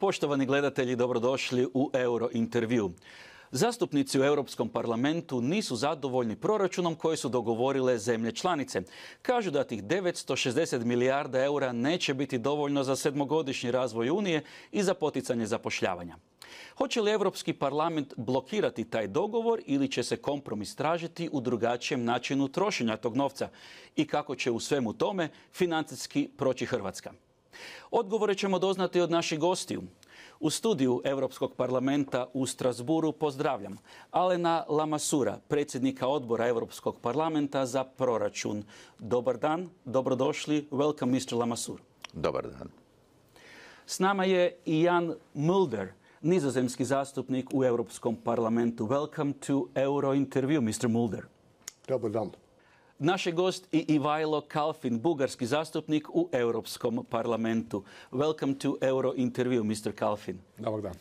Poštovani gledatelji, dobrodošli u Euro intervju. Zastupnici u Europskom parlamentu nisu zadovoljni proračunom koji su dogovorile zemlje članice. Kažu da tih 960 milijarda eura neće biti dovoljno za sedmogodišnji razvoj Unije i za poticanje zapošljavanja. Hoće li Europski parlament blokirati taj dogovor ili će se kompromis tražiti u drugačijem načinu trošenja tog novca? I kako će u svemu tome financijski proći Hrvatska? Odgovore ćemo doznati od naših gostiju. U studiju Europskog parlamenta u Strasbourgu pozdravljam Alena Lamassura, predsjednika odbora Europskog parlamenta za proračun. Dobar dan, dobrodošli. Welcome, Mr. Lamassur. Dobar dan. S nama je i Jan Mulder, nizozemski zastupnik u Europskom parlamentu. Welcome to Euro interview, Mr. Mulder. Dobar dan. Naš je gost i Ivajlo Kalfin, bugarski zastupnik u Europskom parlamentu. Welcome to Euro interview, Mr. Kalfin. Dobar dan.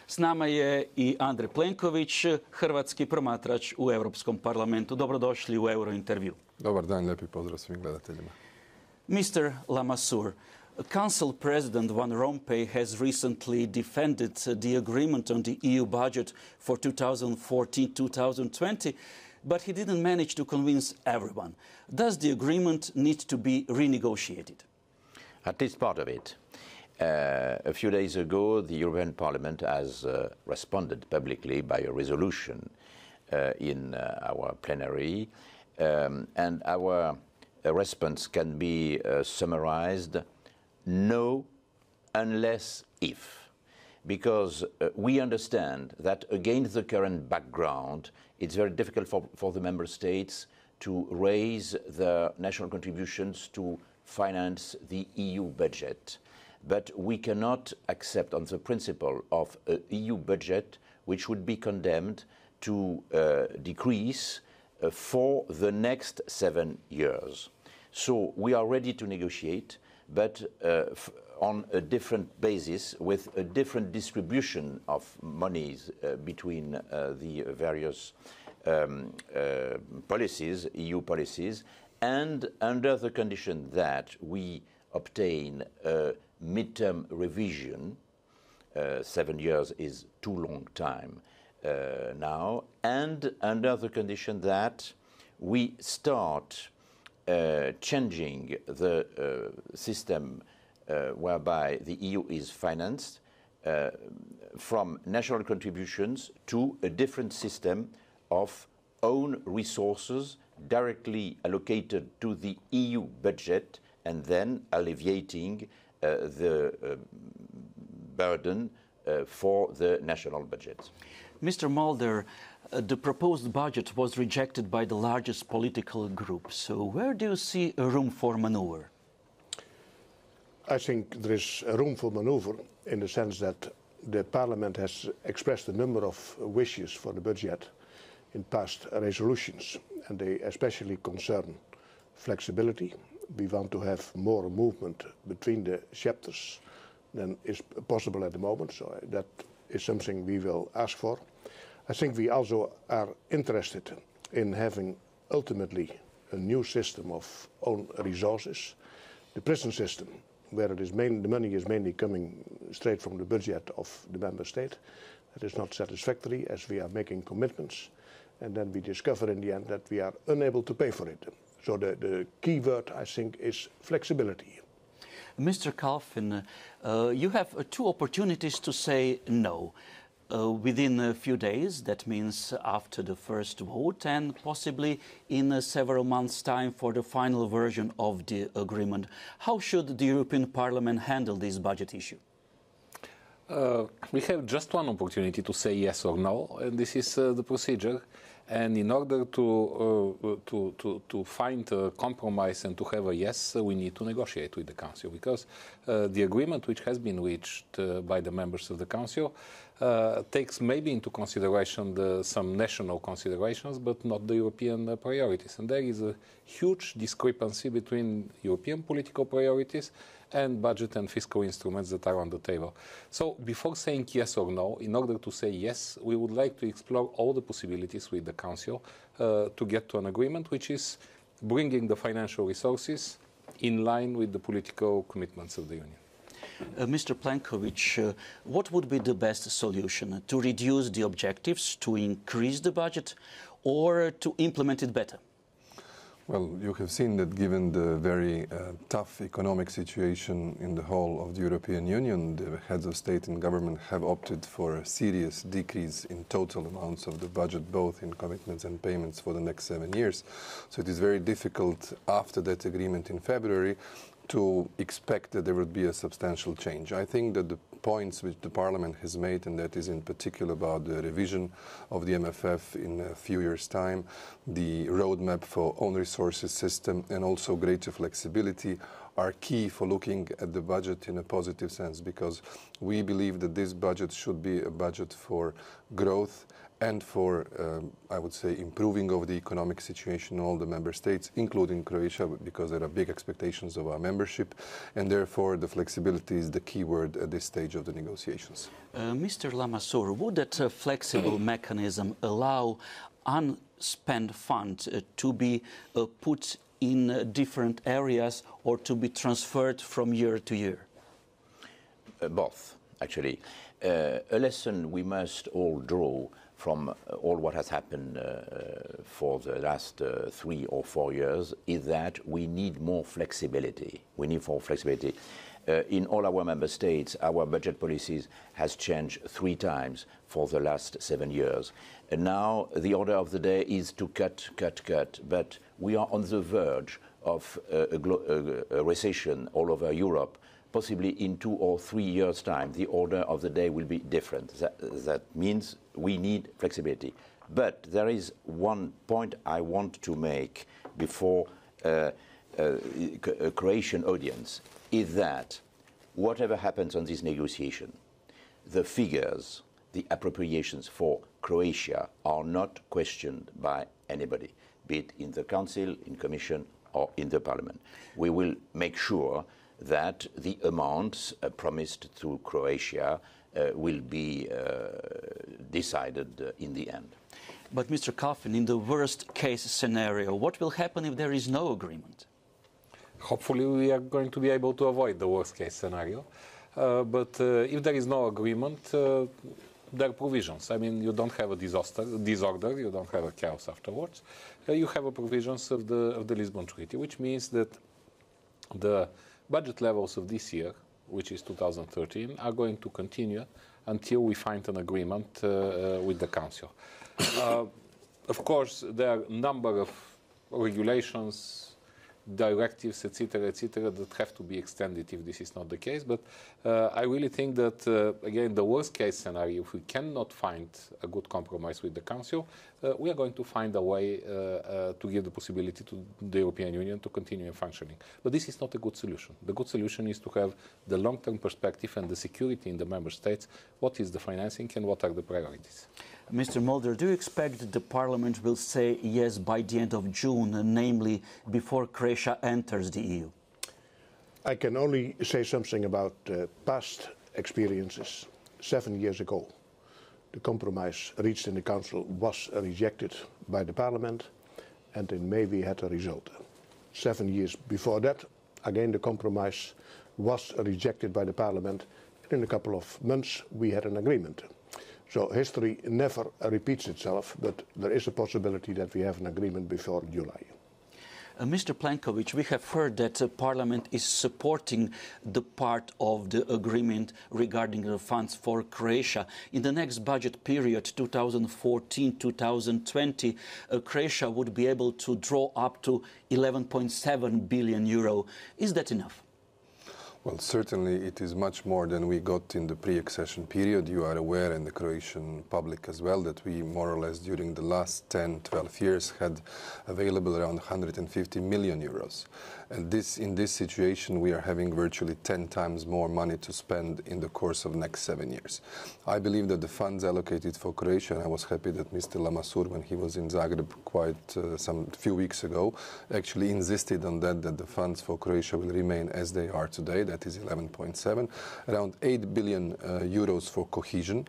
S nama je i Andrej Plenković, hrvatski promatrač u Europskom parlamentu. Dobrodošli u Euro intervju. Dobar dan, lijepi pozdrav svim gledateljima. Mr. Lamassur, Council President Van Rompuy has recently defended the agreement on the EU budget for 2014-2020, but he didn't manage to convince everyone. Does the agreement need to be renegotiated? At least part of it. A few days ago, the European Parliament has responded publicly by a resolution in our plenary, and our response can be summarized: no, unless if. Because we understand that against the current background, it's very difficult for the member states to raise their national contributions to finance the EU budget. But we cannot accept on the principle of an EU budget which would be condemned to decrease for the next 7 years. So we are ready to negotiate, but on a different basis, with a different distribution of monies between the various policies, EU policies, and under the condition that we obtain a midterm revision. 7 years is too long time now, and under the condition that we start changing the system whereby the EU is financed from national contributions to a different system of own resources directly allocated to the EU budget, and then alleviating the burden for the national budgets. Mr. Mulder, the proposed budget was rejected by the largest political group. So where do you see a room for maneuver? I think there is room for maneuver in the sense that the Parliament has expressed a number of wishes for the budget in past resolutions, and they especially concern flexibility. We want to have more movement between the chapters than is possible at the moment, so that is something we will ask for. I think we also are interested in having ultimately a new system of own resources. The present system, where it is the money is mainly coming straight from the budget of the member state, that is not satisfactory, as we are making commitments, and then we discover in the end that we are unable to pay for it. So the key word, I think, is flexibility. Mr. Kalfin, you have 2 opportunities to say no. Within a few days, that means after the first vote, and possibly in several months' time for the final version of the agreement. How should the European Parliament handle this budget issue? We have just one opportunity to say yes or no, and this is the procedure. And in order to find a compromise and to have a yes, we need to negotiate with the Council, because the agreement which has been reached by the members of the Council takes maybe into consideration some national considerations, but not the European priorities. And there is a huge discrepancy between European political priorities and budget and fiscal instruments that are on the table. So before saying yes or no, in order to say yes, we would like to explore all the possibilities with the Council to get to an agreement which is bringing the financial resources in line with the political commitments of the Union. Mr. Plenković, what would be the best solution? To reduce the objectives, to increase the budget, or to implement it better? Well, you have seen that given the very tough economic situation in the whole of the European Union, the heads of state and government have opted for a serious decrease in total amounts of the budget, both in commitments and payments for the next 7 years. So it is very difficult after that agreement in February to expect that there would be a substantial change. I think that the points which the Parliament has made, and that is in particular about the revision of the MFF in a few years' time, the roadmap for own resources system, and also greater flexibility, are key for looking at the budget in a positive sense, because we believe that this budget should be a budget for growth and for, I would say, improving of the economic situation in all the member states, including Croatia, because there are big expectations of our membership, and therefore the flexibility is the key word at this stage of the negotiations. Mr. Lamassoure, would that flexible mechanism allow unspent funds to be put in different areas or to be transferred from year to year? Both, actually. A lesson we must all draw from all what has happened for the last 3 or 4 years is that we need more flexibility. We need more flexibility. In all our member states, our budget policies has changed 3 times for the last 7 years. And now the order of the day is to cut, but we are on the verge of a recession all over Europe. Possibly in 2 or 3 years' time, the order of the day will be different. That means we need flexibility. But there is one point I want to make before a Croatian audience, is that whatever happens on this negotiation, the figures, the appropriations for Croatia are not questioned by anybody, be it in the Council, in Commission, or in the Parliament. We will make sure that the amounts promised to Croatia will be decided in the end. But Mr. Kalfin, in the worst case scenario, what will happen if there is no agreement? Hopefully we are going to be able to avoid the worst case scenario. But if there is no agreement, there are provisions. I mean, you don't have a disorder, you don't have a chaos afterwards. You have a provisions of the Lisbon Treaty, which means that the budget levels of this year, which is 2013, are going to continue until we find an agreement with the Council. Of course, there are a number of regulations, directives, etc., that have to be extended if this is not the case. But I really think that, again, the worst case scenario, if we cannot find a good compromise with the Council, we are going to find a way to give the possibility to the European Union to continue functioning. But this is not a good solution. The good solution is to have the long-term perspective and the security in the member states. What is the financing and what are the priorities? Mr. Mulder, do you expect that the Parliament will say yes by the end of June, namely before Croatia enters the EU? I can only say something about past experiences. 7 years ago, the compromise reached in the Council was rejected by the Parliament, and in May we had a result. 7 years before that, again the compromise was rejected by the Parliament, and in a couple of months we had an agreement. So history never repeats itself, but there is a possibility that we have an agreement before July. Mr. Plenković, we have heard that Parliament is supporting the part of the agreement regarding the funds for Croatia. In the next budget period, 2014-2020, Croatia would be able to draw up to 11.7 billion euro. Is that enough? Well, certainly it is much more than we got in the pre-accession period. You are aware, and the Croatian public as well, that we more or less during the last 10-12 years had available around 150 million euros. And in this situation, we are having virtually 10 times more money to spend in the course of the next 7 years. I believe that the funds allocated for Croatia, and I was happy that Mr. Lamassoure, when he was in Zagreb quite some few weeks ago, actually insisted on that the funds for Croatia will remain as they are today. That is 11.7, around 8 billion euros for cohesion.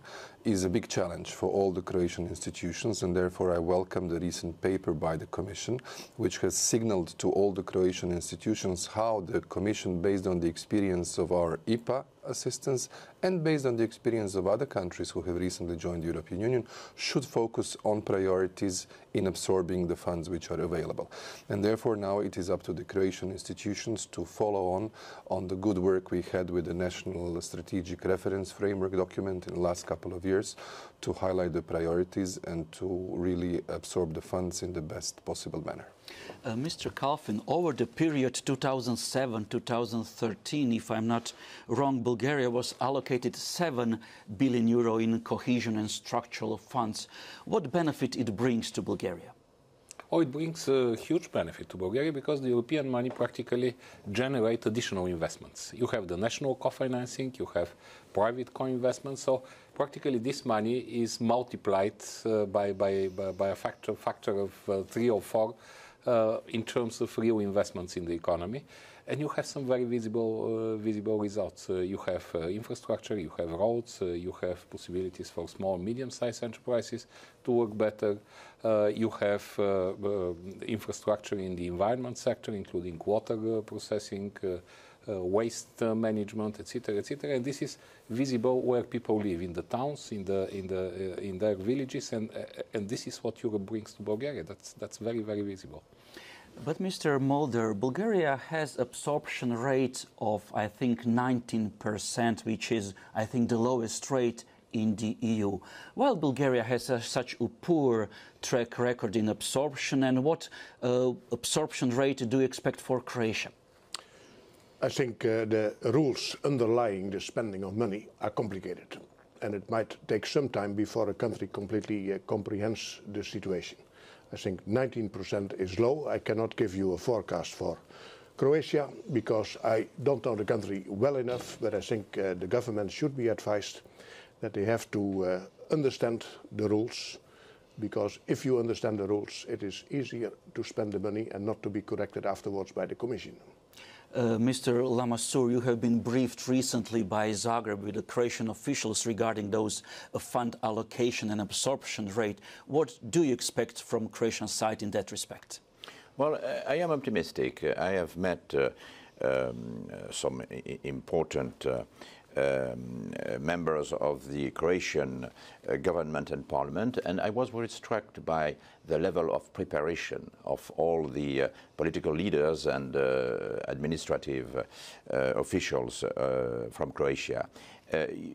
is a big challenge for all the Croatian institutions, and therefore I welcome the recent paper by the Commission, which has signaled to all the Croatian institutions how the Commission, based on the experience of our IPA assistance and based on the experience of other countries who have recently joined the European Union, should focus on priorities in absorbing the funds which are available. And therefore now it is up to the Croatian institutions to follow on the good work we had with the National Strategic Reference Framework document in the last couple of years, to highlight the priorities and to really absorb the funds in the best possible manner. Mr. Kalfin, over the period 2007-2013, if I'm not wrong, Bulgaria was allocated €7 billion in cohesion and structural funds. What benefit it brings to Bulgaria? Oh, it brings a huge benefit to Bulgaria because the European money practically generates additional investments. You have the national co-financing, you have private co-investments, so practically this money is multiplied by a factor of 3 or 4 in terms of real investments in the economy. And you have some very visible results. You have infrastructure, you have roads, you have possibilities for small and medium-sized enterprises to work better. You have infrastructure in the environment sector, including water processing, waste management, etc., etc. And this is visible where people live, in the towns, in their villages, and this is what Europe brings to Bulgaria. That's very, very visible. But Mr. Mulder, Bulgaria has absorption rate of, I think, 19%, which is, I think, the lowest rate in the EU. While Bulgaria has such a poor track record in absorption, and what absorption rate do you expect for Croatia? I think the rules underlying the spending of money are complicated, and it might take some time before a country completely comprehends the situation. I think 19% is low. I cannot give you a forecast for Croatia because I don't know the country well enough, but I think the government should be advised that they have to understand the rules, because if you understand the rules, it is easier to spend the money and not to be corrected afterwards by the Commission. Mr. Lamassoure, you have been briefed recently by Zagreb with the Croatian officials regarding those fund allocation and absorption rate. What do you expect from Croatian side in that respect? Well, I am optimistic. I have met some important members of the Croatian government and parliament, and I was very struck by the level of preparation of all the political leaders and administrative officials from Croatia.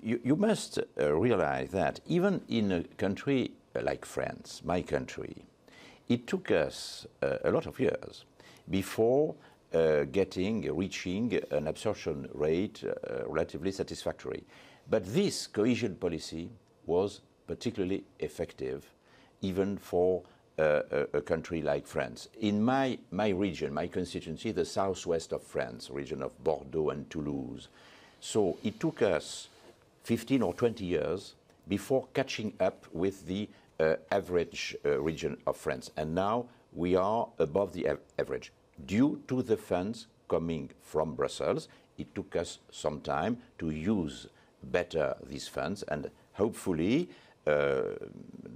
You must realize that even in a country like France, my country, it took us a lot of years before reaching an absorption rate relatively satisfactory. But this cohesion policy was particularly effective even for a country like France. In my region, my constituency, the southwest of France, region of Bordeaux and Toulouse. So it took us 15 or 20 years before catching up with the average region of France. And now we are above the average. Due to the funds coming from Brussels, it took us some time to use better these funds, and hopefully,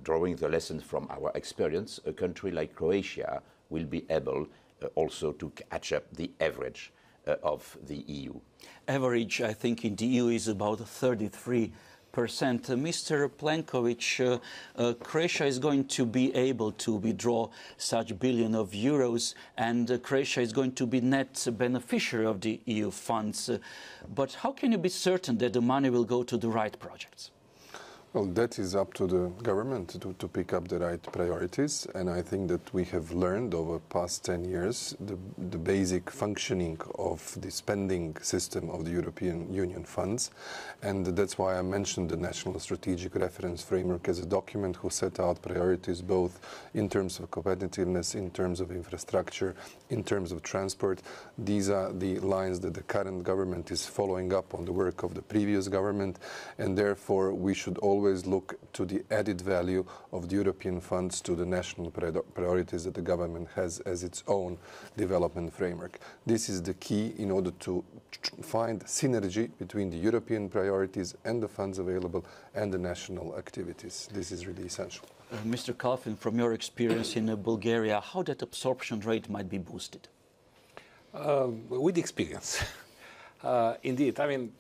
drawing the lessons from our experience, a country like Croatia will be able also to catch up the average of the EU. Average, I think, in the EU is about 33%. Mr. Plenković, Croatia is going to be able to withdraw such billion of euros, and Croatia is going to be net beneficiary of the EU funds. But how can you be certain that the money will go to the right projects? Well, that is up to the government to pick up the right priorities, and I think that we have learned over past 10 years the basic functioning of the spending system of the European Union funds, and that's why I mentioned the National Strategic Reference Framework as a document who set out priorities both in terms of competitiveness, in terms of infrastructure, in terms of transport. These are the lines that the current government is following up on the work of the previous government, and therefore we should always always look to the added value of the European funds to the national priorities that the government has as its own development framework. This is the key in order to find synergy between the European priorities and the funds available and the national activities. This is really essential. Mr. Kalfin, from your experience in Bulgaria, how that absorption rate might be boosted? With experience. Indeed, I mean,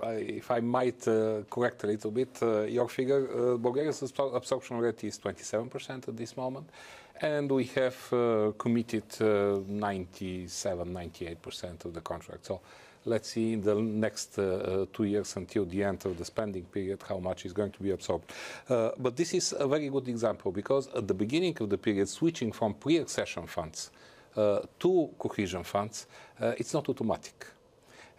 if I might correct a little bit your figure, Bulgaria's absorption rate is 27% at this moment, and we have committed 97-98% of the contract. So let's see in the next 2 years until the end of the spending period how much is going to be absorbed. But this is a very good example because at the beginning of the period, switching from pre-accession funds to cohesion funds, it's not automatic.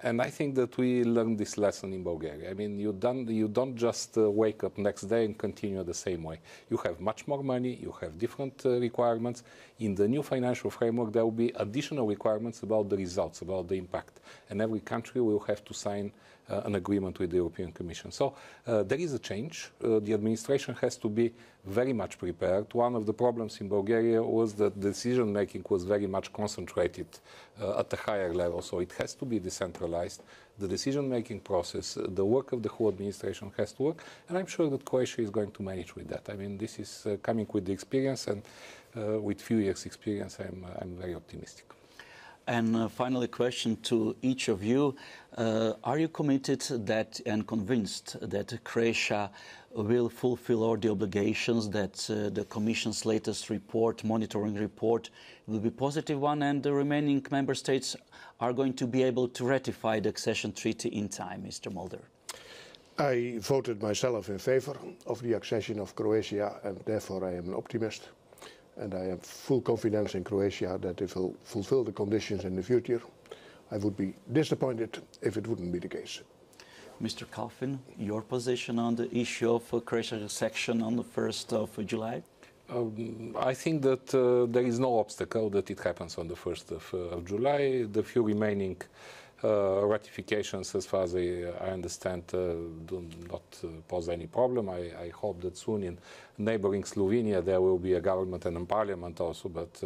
And I think that we learned this lesson in Bulgaria. I mean, you don't just wake up next day and continue the same way. You have much more money, you have different requirements. In the new financial framework, there will be additional requirements about the results, about the impact. And every country will have to sign an agreement with the European Commission. So there is a change. The administration has to be very much prepared. One of the problems in Bulgaria was that decision-making was very much concentrated at a higher level, so it has to be decentralized. The decision-making process, the work of the whole administration has to work, and I'm sure that Croatia is going to manage with that. I mean, this is coming with the experience, and with few years' experience, I'm very optimistic. And finally, a question to each of you. Are you committed that and convinced that Croatia will fulfill all the obligations, that the Commission's latest report, monitoring report, will be a positive one, and the remaining member states are going to be able to ratify the accession treaty in time, Mr. Mulder? I voted myself in favor of the accession of Croatia, and therefore I am an optimist. And I have full confidence in Croatia that it will fulfill the conditions in the future. I would be disappointed if it wouldn't be the case. Mr. Kalfin, your position on the issue of Croatia's accession on the 1st of July? I think that there is no obstacle that it happens on the 1st of July. The few remaining ratifications, as far as I understand, do not pose any problem. I hope that soon in neighboring Slovenia there will be a government and a parliament also, but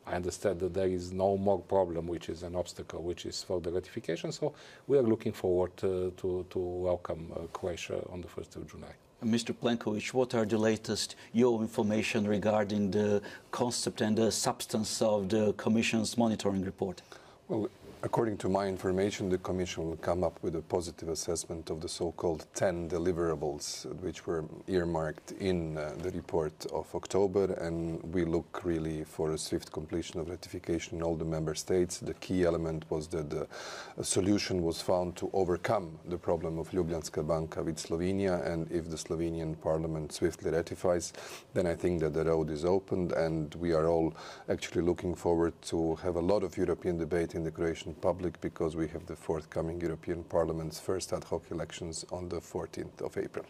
I understand that there is no more problem, which is an obstacle, which is for the ratification. So we are looking forward to welcome Croatia on the 1st of July. Mr. Plenković, what are the latest your information regarding the concept and the substance of the Commission's monitoring report? Well, according to my information, the Commission will come up with a positive assessment of the so-called 10 deliverables which were earmarked in the report of October, and we look really for a swift completion of ratification in all the member states. The key element was that a solution was found to overcome the problem of Ljubljanska banka with Slovenia, and if the Slovenian parliament swiftly ratifies, then I think that the road is opened, and we are all actually looking forward to have a lot of European debate in the Croatian public, because we have the forthcoming European Parliament's first ad hoc elections on the 14th of April.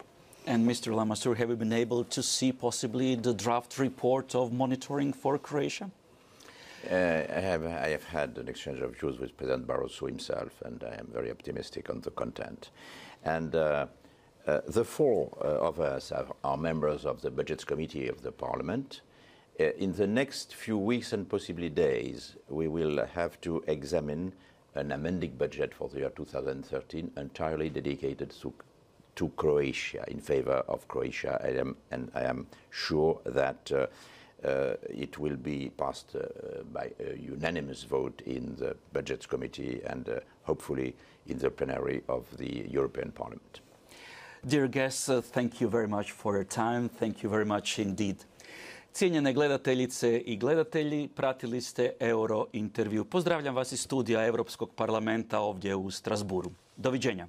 And Mr. Lamassoure, have you been able to see possibly the draft report of monitoring for Croatia? I have had an exchange of views with President Barroso himself, and I am very optimistic on the content. And the four of us are members of the Budgets Committee of the Parliament. In the next few weeks and possibly days, we will have to examine an amending budget for the year 2013 entirely dedicated to Croatia, in favor of Croatia. I am sure that it will be passed by a unanimous vote in the Budgets Committee and hopefully in the plenary of the European Parliament. Dear guests, thank you very much for your time. Thank you very much indeed. Cijenjene gledateljice i gledatelji, pratili ste Euro intervju. Pozdravljam vas iz studija Europskog parlamenta ovdje u Strasbourgu. Doviđenja.